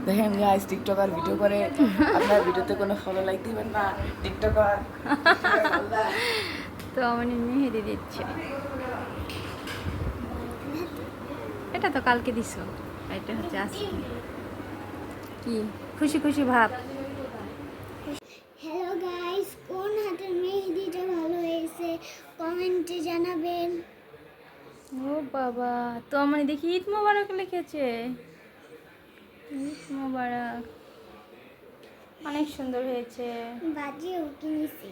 দেখেন guys, TikToker video করে, আপনার ভিডিওতে কোনো ফলো লাইক দিবেন না। টিকটকার তো আমার মেহেদি দিচ্ছে। এটা তো কালকে দিছো, এটা হচ্ছে আজকে। কি খুশি খুশি ভাব? হ্যালো গাইস, কোন হাতের মেহেদিটা ভালো হয়েছে কমেন্টে জানাবেন। ও বাবা, তো আমার দেখি ঈদ মোবারক লিখেছে। ঈদ মোবারক, অনেক সুন্দর হয়েছে। বাজিও কিনেছি।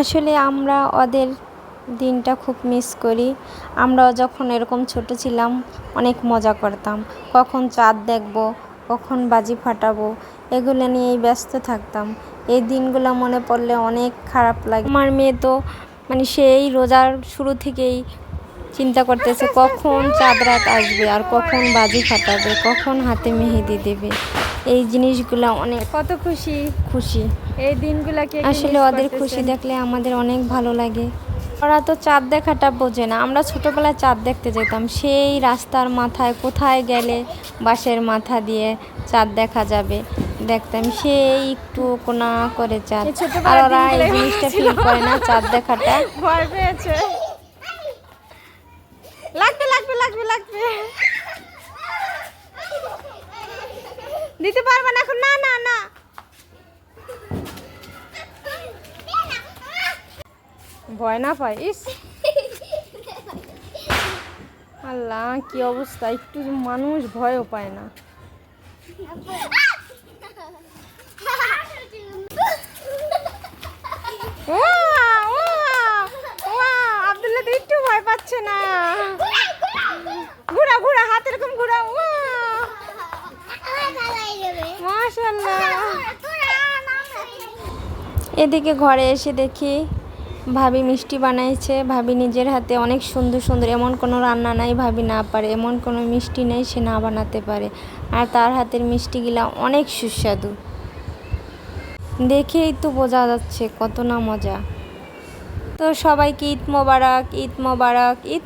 আসলে আমরা ওদের দিনটা খুব মিস করি। আমরাও যখন এরকম ছোট ছিলাম অনেক মজা করতাম, কখন চাঁদ দেখব, কখন বাজি ফাটাবো, এগুলো নিয়েই ব্যস্ত থাকতাম। এই দিনগুলো মনে পড়লে অনেক খারাপ লাগে। আমার মেয়ে তো সেই রোজার শুরু থেকেই চিন্তা করতেছে কখন চাঁদ রাত আসবে আর কখন বাজি ফাটাবে, কখন হাতে মেহেদি দেবে। এই জিনিসগুলো অনেক কত খুশি খুশি। এই দিনগুলোকে আসলে ওদের খুশি দেখলে আমাদের অনেক ভালো লাগে। ওরা তো চাঁদ দেখাটা বোঝে না। আমরা ছোটোবেলায় চাঁদ দেখতে যেতাম, সেই রাস্তার মাথায় কোথায় গেলে বাঁশের মাথা দিয়ে চাঁদ দেখা যাবে দেখতাম, সেই একটু কোনা করে চাঁদ। আর ওরা এই জিনিসটা ফিল করে না, চাঁদ দেখাটা। ভয় পেয়েছে। লাগবে লাগবে লাগবে লাগবে, দিতে পারবে না এখন। না না না, ভয় না পায়। ইস আল্লাহ, কি অবস্থা! একটু মানুষ ভয়ও পায় না। আব্দুল্লাহ তো একটু ভয় পাচ্ছে না। ঘুরা ঘুরা, হাত এরকম ঘুরা। মাশাআল্লাহ। এদিকে ঘরে এসে দেখি ভাবি মিষ্টি বানাইছে। ভাবি নিজের হাতে অনেক সুন্দর সুন্দর, এমন কোনো রান্না নাই ভাবি না পারে, এমন কোনো মিষ্টি নেই সে না বানাতে পারে। আর তার হাতের মিষ্টিগুলা অনেক সুস্বাদু, দেখেই তো বোঝা যাচ্ছে কত না মজা। তো সবাইকে ঈদ মোবারক, ঈদ মোবারক, ঈদ।